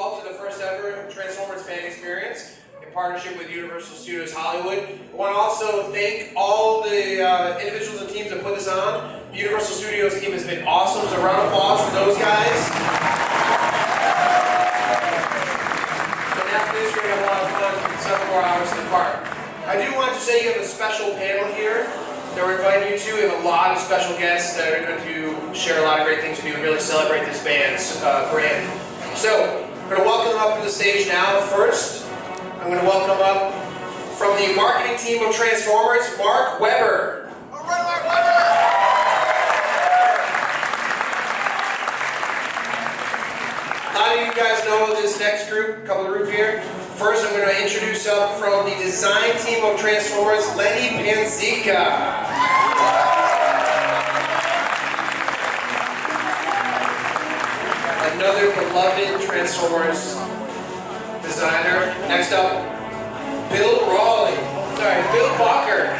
all to the first ever Transformers fan experience in partnership with Universal Studios Hollywood. I want to also thank all the individuals and teams that put this on. The Universal Studios team has been awesome, so a round of applause for those guys. So after this, we're going to have a lot of fun, several more hours in the park. I do want to say you have a special panel here that we're inviting you to. We have a lot of special guests that are going to share a lot of great things with you and really celebrate this band's brand. So, we're going to welcome them up to the stage now. First, I'm going to welcome up from the marketing team of Transformers, Mark Weber. All right, Mark Weber! A lot of you guys know this next group, group here. First, I'm going to introduce up from the design team of Transformers, Lenny Panzica. Another beloved Transformers designer. Next up, Bill Walker. Bill Walker.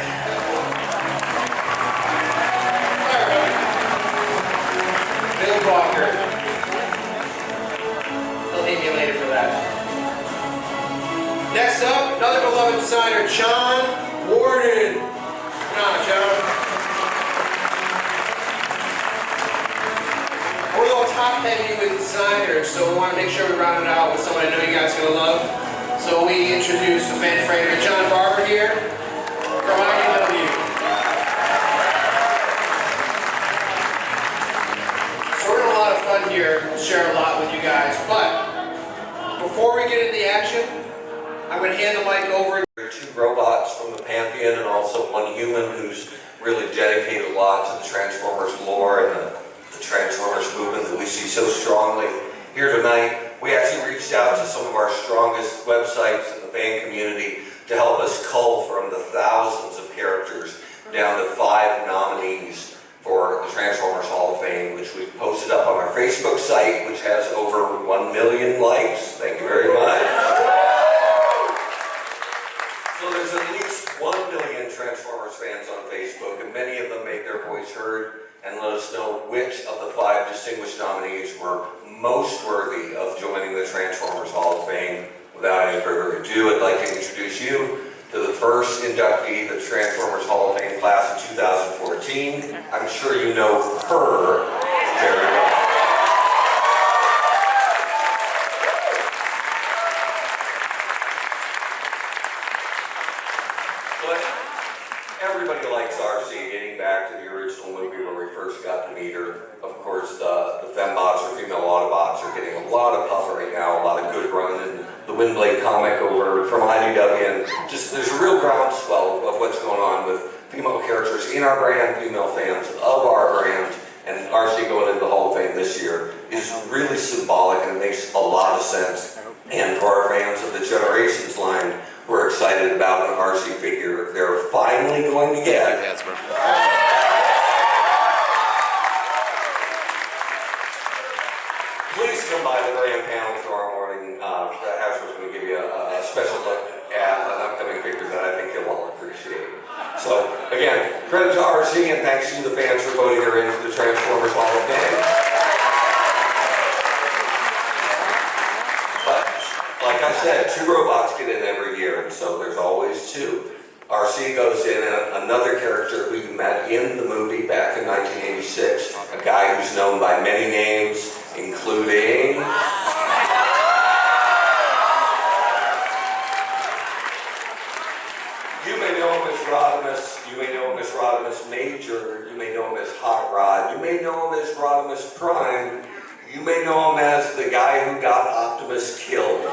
He'll hate me later for that. Next up, another beloved designer, John Warden. Come on, John. We're a little top heavy with designers, so we want to make sure we round it out with someone I know you guys are going to love. So we introduce the fan favorite, John Barber here from IDW. So we're having a lot of fun here, share a lot with you guys, but before we get into the action, I'm going to hand the mic over. There are 2 robots from the Pantheon and also 1 human who's really dedicated a lot to the Transformers lore and the Transformers movement that we see so strongly here tonight. We actually reached out to some of our strongest websites in the fan community to help us cull from the thousands of characters down to 5 nominees for the Transformers Hall of Fame, which we posted up on our Facebook site, which has over 1 million likes. Thank you very much. So there's at least 1 million Transformers fans on Facebook, and many of them made their voice heard and let us know which of the 5 distinguished nominees were most worthy of joining the Transformers Hall of Fame. Without any further ado, I'd like to introduce you to the first inductee of the Transformers Hall of Fame class of 2014. I'm sure you know her very well. Everybody likes RC, dating back to the original movie where we first got to meet her. Of course, the fembots or female Autobots are getting a lot of puff right now, a lot of good run in the Windblade comic over from IDW, and just there's a real groundswell of what's going on with female characters in our brand, female fans of our brand, and RC going into the Hall of Fame this year is really symbolic and it makes a lot of sense. And for our fans of the Generations line, we're excited about an RC figure they're finally going to get. Hasbro. Please come by the grand panel tomorrow morning. Hasbro's going to give you a special look at an upcoming figure that I think you'll all appreciate. So, again, credit to RC and thanks to the fans for voting her into the Transformers Hall of Fame. Like I said, 2 robots get in every year, and so there's always 2. RC goes in, and another character who you met in the movie back in 1986, a guy who's known by many names, including... You may know him as Rodimus, you may know him as Rodimus Major, you may know him as Hot Rod, you may know him as Rodimus Prime, you may know him as the guy who got Optimus killed.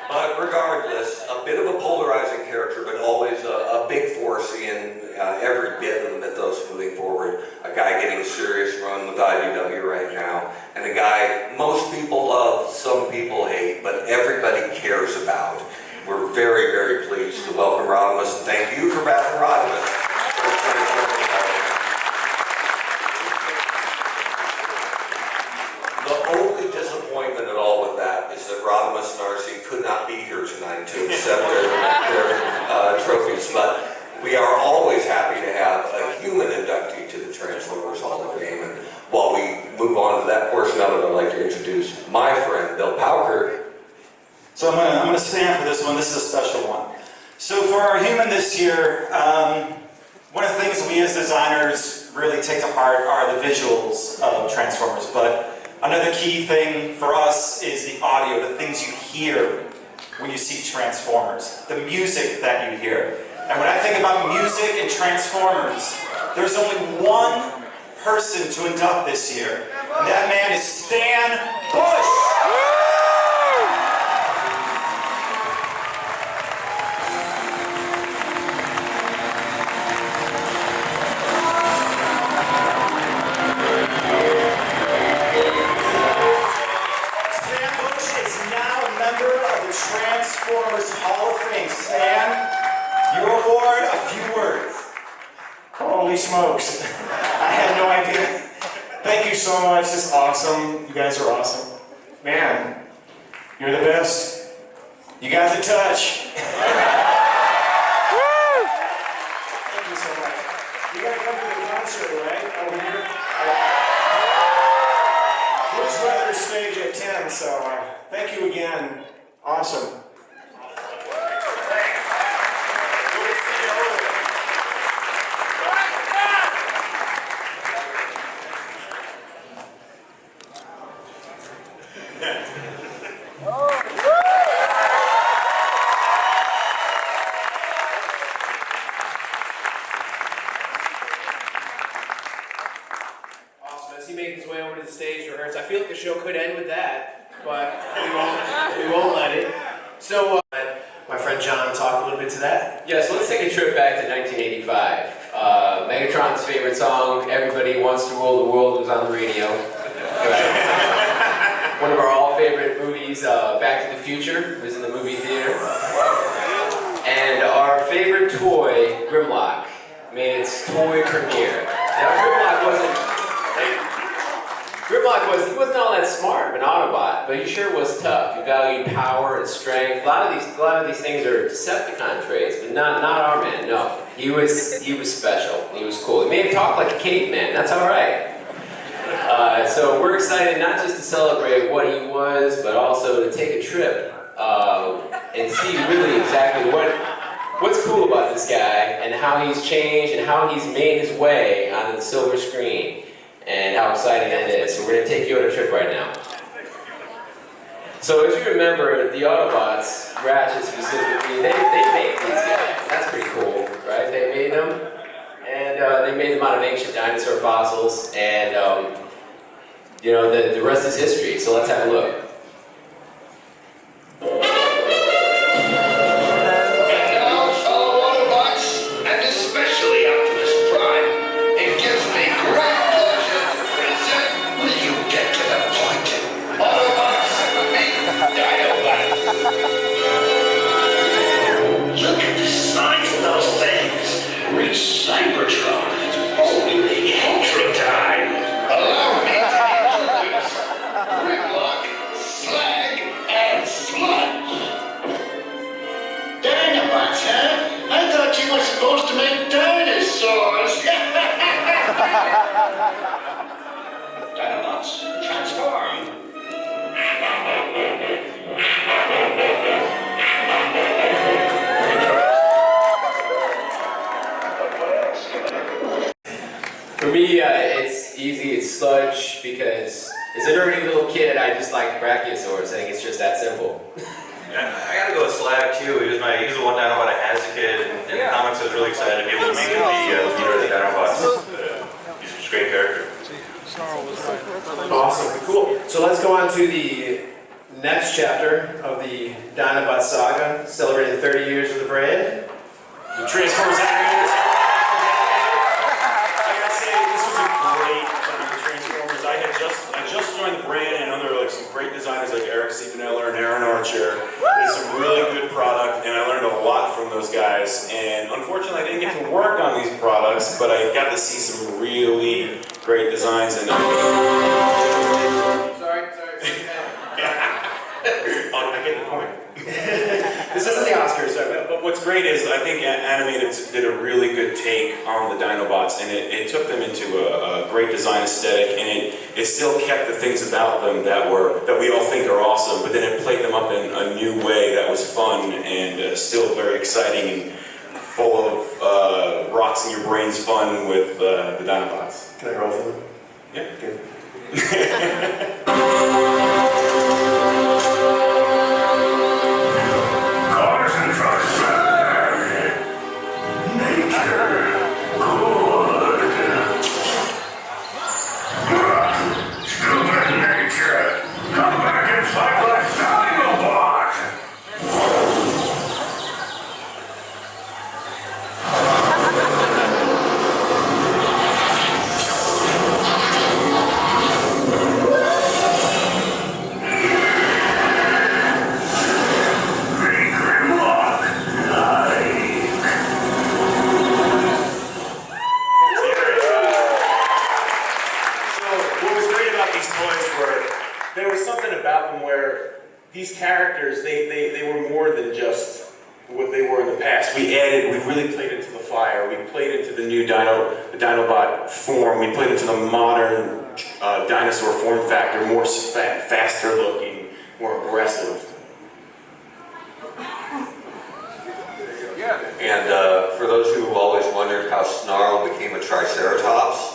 But regardless, a bit of a polarizing character, but always a big force in every bit of the mythos moving forward. A guy getting a serious run with IDW right now, and a guy most people love, some people hate, but everybody cares about. We're very, very pleased to welcome Rodimus, and thank you for backing Rodimus. The only disappointment at all with that is that Rodimus and RC could not be here tonight to accept their trophies, but we are always happy to have a human inductee to the Transformers Hall of Fame. And while we move on to that portion of it, I'd like to introduce my friend, Bill Pauker. So I'm gonna stand for this one. This is a special one. So for our human this year, one of the things we as designers really take to heart are the visuals of Transformers. But another key thing for us is the audio, the things you hear when you see Transformers, the music that you hear. And when I think about music and Transformers, there's only one person to induct this year, and that man is Stan Bush! Stan Bush is now a member of the Transformers Hall of Fame. Stan, your award, a few words. Holy smokes. I had no idea. Thank you so much. This is awesome. You guys are awesome. Man, you're the best. You got the touch. Thank you so much. You gotta come to the concert, right? Over here. Bruce Weather's stage at 10, so thank you again. Awesome. As he makes his way over to the stage to rehearse, I feel like the show could end with that, but we won't let it. So, my friend John talk a little bit to that. Yeah, so let's take a trip back to 1985. Megatron's favorite song, Everybody Wants to Rule the World, was on the radio. One of our all-favorite movies, Back to the Future, was in the movie theater. And our favorite toy, Grimlock, made its toy premiere. Now, Grimlock wasn't all that smart of an Autobot, but he sure was tough. He valued power and strength. A lot of these things are Decepticon traits, but not our man. No, he was special. He was cool. He made him talk like a caveman. That's all right. So we're excited not just to celebrate what he was, but also to take a trip and see really exactly what's cool about this guy and how he's changed and how he's made his way onto the silver screen. And how exciting that is. So we're going to take you on a trip right now. So as you remember, the Autobots, Ratchet specifically, they made these guys. That's pretty cool, right? They made them, and they made them out of ancient dinosaur fossils, and you know, the rest is history. So let's have a look. Look at the size of those things. Reach Seibertron. Holy ultra time. Allow me to introduce Grimlock, Slag, and Sludge. Dinobots, huh? I thought you were supposed to make dinosaurs. Dinobots, transform. For me, it's easy. It's Sludge because as a nerdy little kid, I just like brachiosaurs. I think it's just that simple. Yeah, I gotta go with Slag too. He was the one Dinobot I had as a kid, and in the comics I was really excited to be able to make him the leader of the Dinobots. He's just a great character. Awesome, cool. So let's go on to the next chapter of the Dinobot saga, celebrating 30 years of the brand. The Transformers animators. I gotta say, this was a great time for Transformers. I just joined the brand, and I know there were like some great designers like Eric Siebeneller and Aaron Archer. It's some really good product, and I learned a lot from those guys. And unfortunately, I didn't get to work on these products, but I got to see some really great designs. And Sorry. I get the point. This isn't the Oscars, sorry. But what's great is is, I think Animated did a really good take on the Dinobots, and it took them into a great design aesthetic, and it still kept the things about them that we all think are awesome, but then it played them up in a new way that was fun and still very exciting and full of rocks in your brains fun with the Dinobots. Can I roll for them? Yeah, good. Cars and trucks bad. Nature good. Stupid nature. Come back and fight like Dinobot. There was something about them where these characters, they were more than just what they were in the past. We really played into the fire. We played into the new Dinobot form. We played into the modern dinosaur form factor, more faster looking, more aggressive. And for those who have always wondered how Snarl became a Triceratops,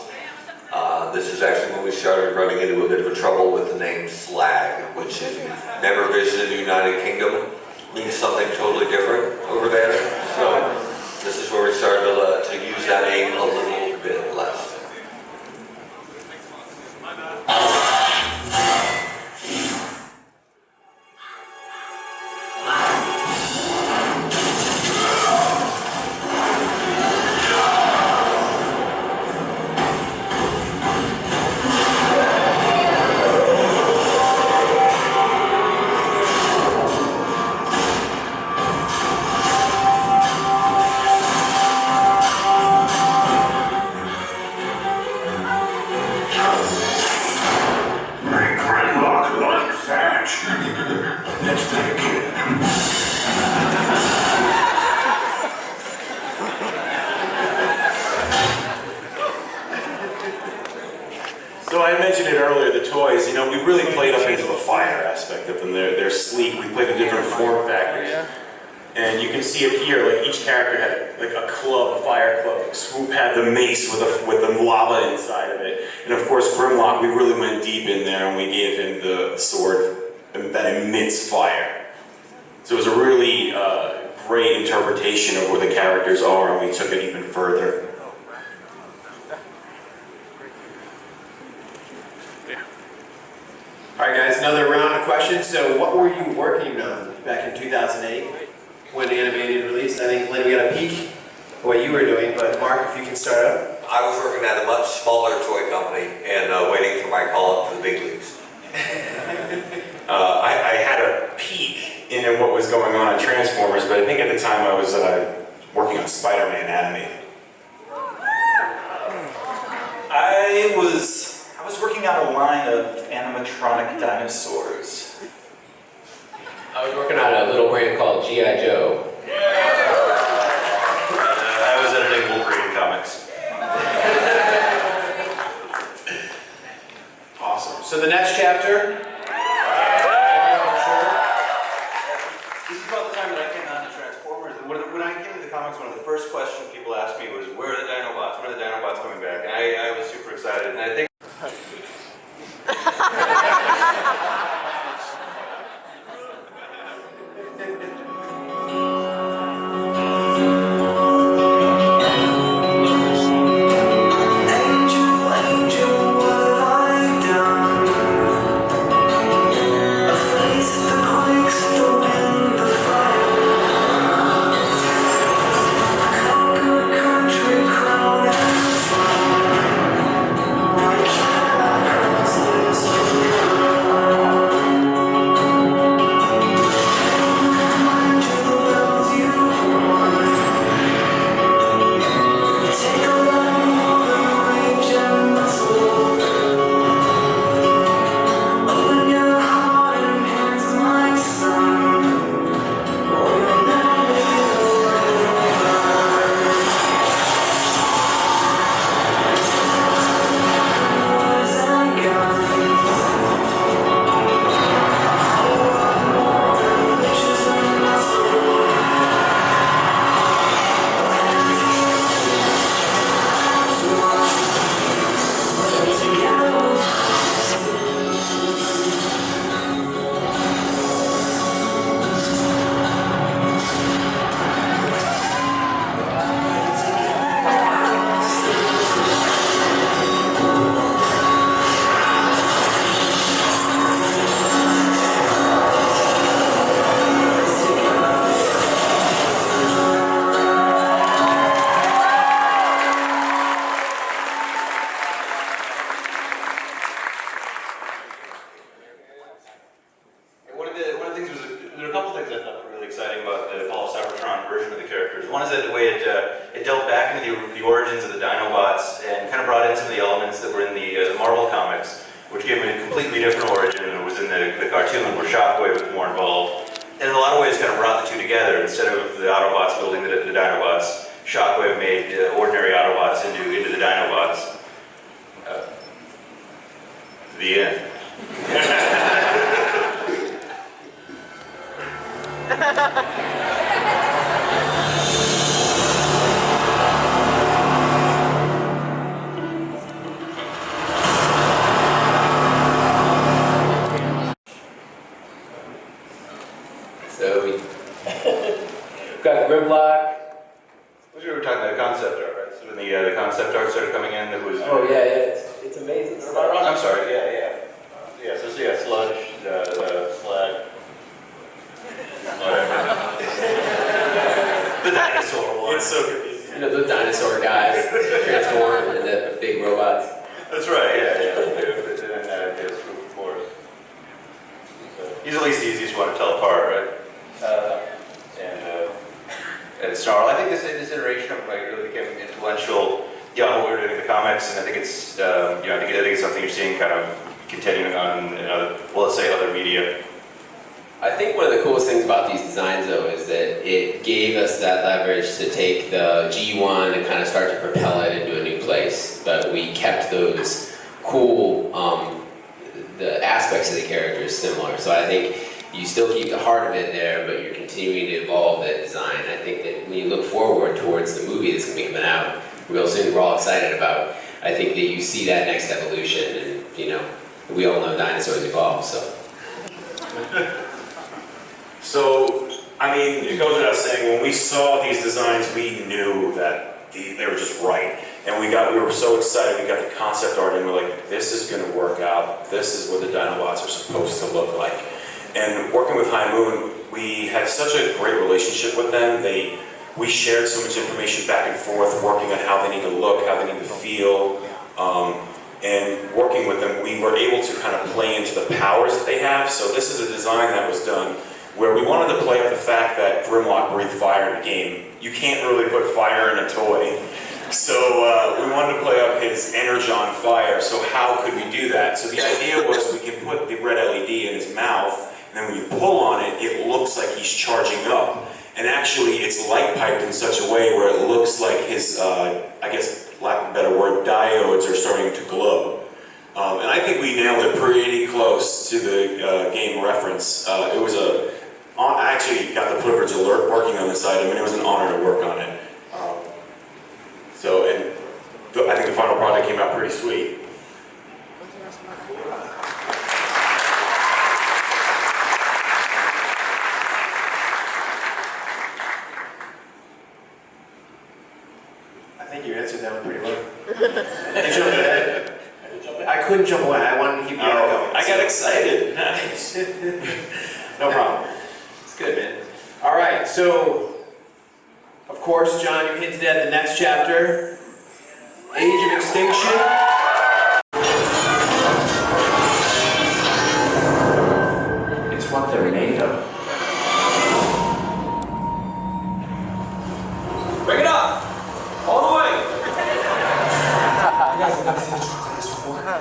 this is actually when we started running into a bit of a trouble with the name Slag, which if you've never visited the United Kingdom, means something totally different over there. So this is where we started to use that name a little bit less. So I mentioned it earlier, the toys, you know, we really played up into the fire aspect of them. They're sleek, we played in different form factors. And you can see it here, like each character had like a club, a fire club. Like Swoop had the mace with the lava inside of it. And of course Grimlock, we really went deep in there and we gave him the sword that emits fire. So it was a really great interpretation of where the characters are, and we took it even further. Alright guys, another round of questions. So what were you working on back in 2008 when Animated released? I think, Lynn, we got a peek of what you were doing, but Mark, if you can start out. I was working at a much smaller toy company and waiting for my call up to the big leagues. I had a peek into what was going on in Transformers, but I think at the time I was working on Spider-Man animated. I was working on a line of animatronic dinosaurs. I was working on a little brand called G.I. Joe. I was editing Wolverine comics. Awesome. So the next chapter. This is about the time that I came on to Transformers. When I came to the comics, one of the first questions people asked me was, where are the Dinobots? When are the Dinobots coming back? And I was super excited. And I think there are a couple things I thought were really exciting about the Fall of Seibertron version of the characters. One is that the way it delved back into the origins of the Dinobots and kind of brought in some of the elements that were in the Marvel comics, which gave them a completely different origin than it was in the cartoon where Shockwave was more involved. And in a lot of ways kind of brought the two together. Instead of the Autobots building the Dinobots, Shockwave made ordinary Autobots into the Dinobots. The end. So we got Grimlock. We were talking about concept art, right? So when the concept art started coming in, that was. Oh yeah, it's amazing. Am I wrong? I'm sorry. Yeah. So Sludge, the Slag. The dinosaur one. It's so confusing. You know, the dinosaur guys transform into the big robots. That's right. Yeah. He's at least the easiest one to tell apart, right? And Snarl. I think this iteration of it really became influential. Yeah, what we were doing in the comics, and I think it's I think it's something you're seeing kind of continuing on in other, well, let's say other media. I think one of the coolest things about these designs, though, is that it gave us that leverage to take the G1 and kind of start to propel it into a new place. But we kept those cool, the aspects of the characters similar. So I think you still keep the heart of it there, but you're continuing to evolve that design. I think that when you look forward towards the movie that's going to be coming out real soon, we're all excited about, I think that you see that next evolution, and you know, we all know dinosaurs evolve, so. So, I mean, it goes without saying, when we saw these designs, we knew that they were just right. And we were so excited, we got the concept art and we're like, this is gonna work out. This is what the Dinobots are supposed to look like. And working with High Moon, we had such a great relationship with them. We shared so much information back and forth, working on how they need to look, how they need to feel. And working with them, we were able to kind of play into the powers that they have. So this is a design that was done where we wanted to play up the fact that Grimlock breathed fire in the game. You can't really put fire in a toy. So we wanted to play up his energon fire, so how could we do that? So the idea was we can put the red LED in his mouth, and then when you pull on it, it looks like he's charging up. And actually, it's light piped in such a way where it looks like his, I guess, lack of a better word, diodes are starting to glow. And I think we nailed it pretty close to the game reference. I actually got the privilege of working on this item, and it was an honor to work on it. I think the final product came out pretty sweet. I think you answered that one pretty well. You jumped ahead. I couldn't jump away. I wanted to keep the air going. I got excited. No problem. It's good, man. All right, so, of course, John, you hinted at the next chapter, Age of Extinction. It's what they're made of. Bring it up! All the way!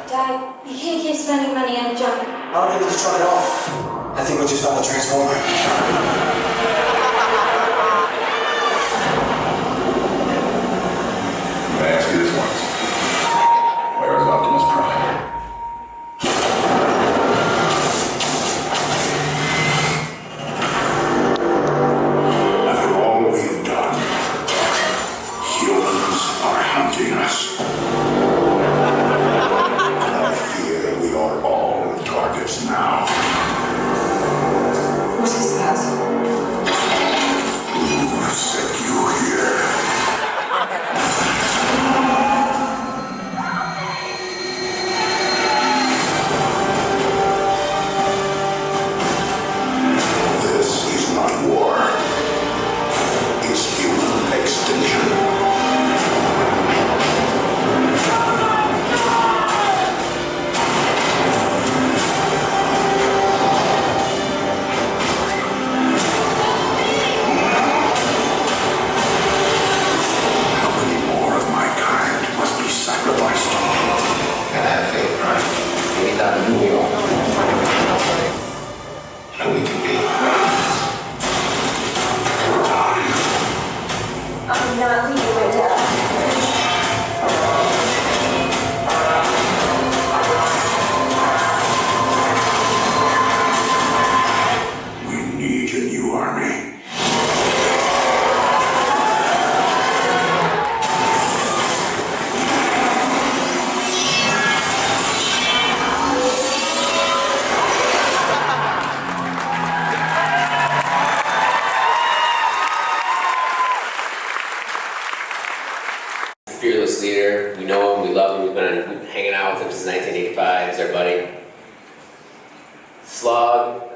Dad, you can't keep spending money on junk. I don't think we just try it off. I think we just found the transformer. Let me ask you this once. Where is Optimus Prime? After all we've done, humans are hunting us. I fear we are all targets now. What is that?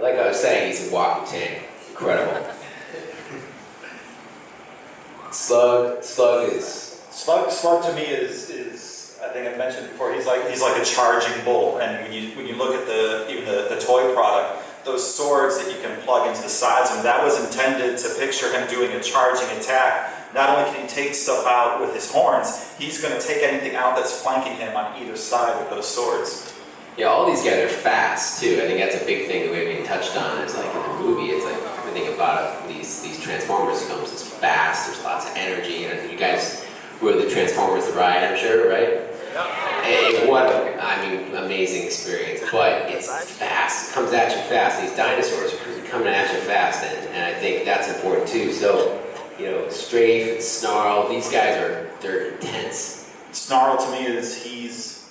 like I was saying, he's a walking tank. Incredible. Slug Slug to me is I think I mentioned before, he's like a charging bull. And when you look at even the toy product, those swords that you can plug into the sides of him, that was intended to picture him doing a charging attack. Not only can he take stuff out with his horns, he's going to take anything out that's flanking him on either side with those swords. Yeah, all these guys are fast too. I think that's a big thing that we haven't even touched on. Is like in the movie, it's like everything about these Transformers films is fast. There's lots of energy, and you guys rode the Transformers the ride, I'm sure, right? Hey, what amazing experience. But it's fast. It comes at you fast. These dinosaurs are coming at you fast, and I think that's important too. So, you know, Strafe, Snarl, these guys they're intense. Snarl to me is he's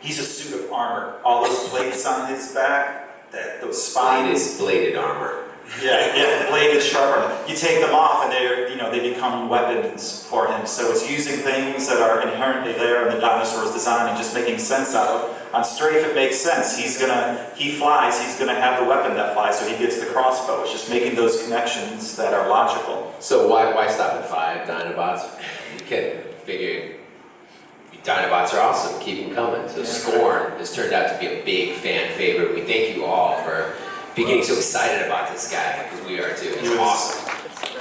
a suit of armor. All those plates on his back, those spines. Bladed armor. Yeah, bladed sharp armor. You take them off and they become weapons for him. So it's using things that are inherently there in the dinosaur's design and just making sense out of it. On Strafe it makes sense. He flies, he's gonna have the weapon that flies, so he gets the crossbow. It's just making those connections that are logical. So why stop at 5 Dinobots? You can figure Dinobots are awesome, keep them coming. So Scorn has turned out to be a big fan favorite. We thank you all for being so excited about this guy, because we are too. He's awesome.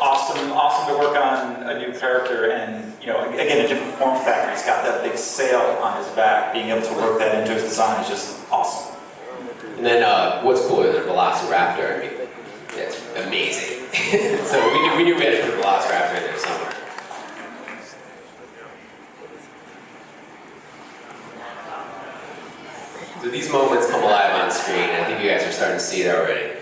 Awesome to work on a new character, and again, a different form factor. He's got that big sail on his back. Being able to work that into his design is just awesome. And then what's cooler than a Velociraptor? I mean, it's amazing. So we knew we had to put a Velociraptor in there somewhere. So these moments come alive on screen. I think you guys are starting to see it already.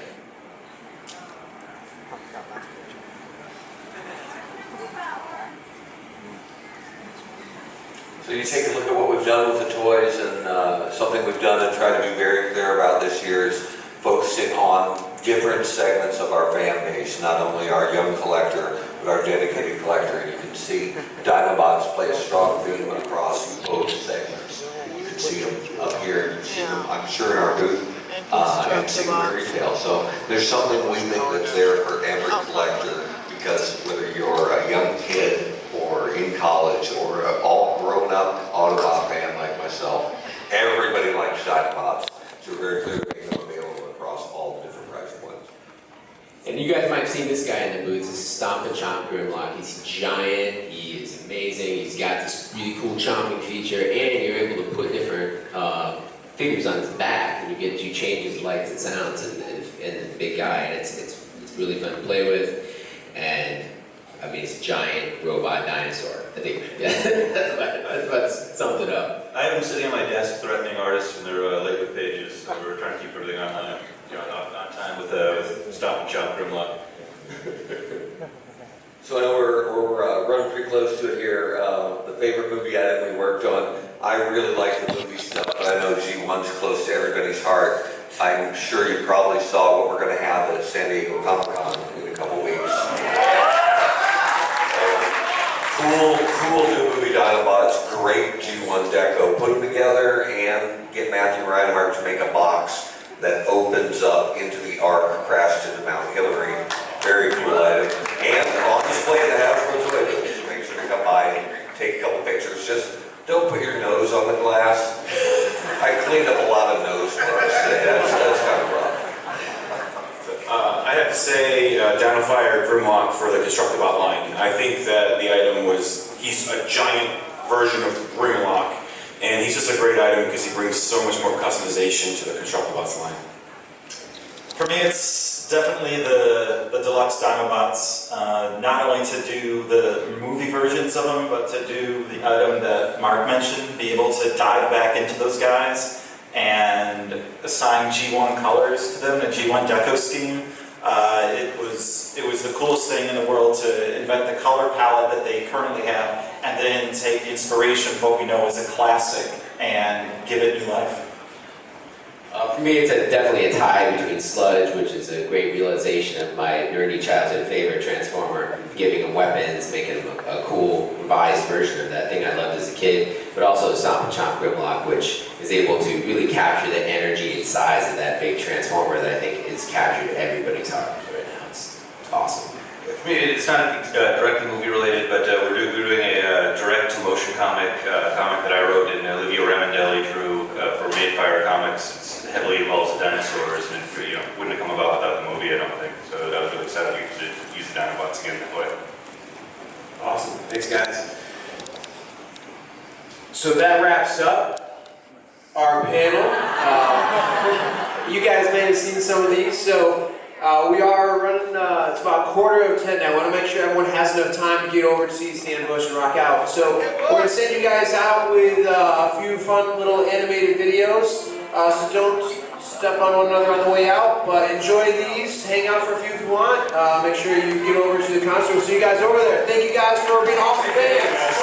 So you take a look at what we've done with the toys, and something we've done and try to be very clear about this year is focusing on different segments of our fan base, not only our young collector, but our dedicated collector. And you can see Dinobots play a strong theme across both segments. You can see them up here, you can see them, I'm sure, in our booth, and see them in retail. So there's something we think that's there for every collector, because whether you're a young kid or in college or an all-grown-up Autobot fan like myself, everybody likes Dinobots. So we're very clear to make them available across all the different price points. And you guys might have seen this guy in the booth. This is Stomp and Chomp Grimlock. He's giant, he is amazing, he's got this really cool chomping feature, and you're able to put different figures on his back, and you change his lights and sounds, and the big guy, and it's really fun to play with. And I mean, it's a giant robot dinosaur. I think that's summed it up. I have them sitting on my desk threatening artists when they're late with pages, so we're trying to keep everything on time with Stomp and Chomp Grimlock. So I know we're running pretty close to it here. The favorite movie item we worked on, I really like the movie stuff, but I know G1's close to everybody's heart. I'm sure you probably saw what we're going to have at San Diego Comic-Con in a couple weeks. Cool new movie Dinobots, great G1 deco. Put them together and get Matthew Reinhardt to make a box that opens up into the Ark crashed into Mount Hillary. Very cool item. And on display at the Hasbro toy booth. So make sure to come by and take a couple pictures. Just don't put your nose on the glass. I cleaned up a lot of nose marks today. That's kind of rough. I have to say, Dino Fire Grimlock for the Constructibot line. I think that the item he's a giant version of Grimlock, and he's just a great item because he brings so much more customization to the Constructibots line. For me, it's definitely the deluxe Dinobots, not only to do the movie versions of them, but to do the item that Mark mentioned, be able to dive back into those guys and assign G1 colors to them, a G1 deco scheme. It was the coolest thing in the world to invent the color palette that they currently have, and then take the inspiration of what we know as a classic and give it new life. For me, it's definitely a tie between Sludge, which is a great realization of my nerdy childhood favorite Transformer, giving him weapons, making him a cool revised version of that thing I loved as a kid, but also the Stomp and Chomp Grimlock, which is able to really capture the energy and size of that big Transformer that I think is captured everybody's heart right now. It's awesome. For me, it's not directly movie related, but we're doing a direct-to-motion comic that I wrote and Olivia Ramondelli drew for Made-Fire Comics. It heavily involves the dinosaurs, and it wouldn't have come about without the movie, I don't think. So I was really excited to use the Dinobots again that way. Awesome. Thanks, guys. So that wraps up our panel. You guys may have seen some of these. So we are running, it's about 9:45 now. I want to make sure everyone has enough time to get over to see Stand Bush and rock out. So we're going to send you guys out with a few fun little animated videos. So don't step on one another on the way out, but enjoy these. Hang out for a few if you want. Make sure you get over to the concert. We'll see you guys over there. Thank you guys for being awesome fans.